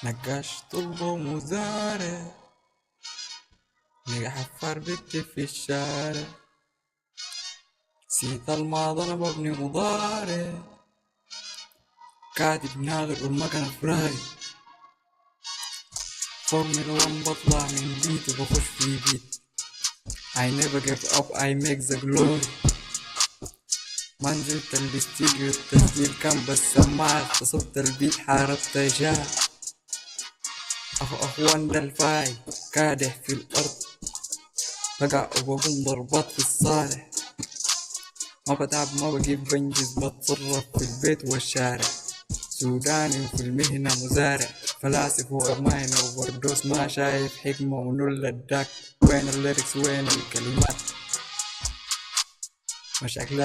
نقاش طلبه مزارع، نلقى حفار بكتب في الشارع، نسيت الماضي انا ببني مضارع، كاتب ناقل والمكنة فراي، فورمولا 1 بطلع من بيت وبخش في بيت. I never give up I make the glory. ما نزلت الاستديو التسجيل كان بس سماعة، اغتصبت البيت حاربت جاه. اخوان ده الفاي كادح في الارض، بقع وبقوم ضربات في الصالح، ما بتعب ما بجيب بنجز بتصرف في البيت والشارع. سوداني وفي المهنة مزارع، فلاسف وأمانة وبردوس ما شايف حكمة ونول الداك. وين الليركس وين الكلمات، مشاكل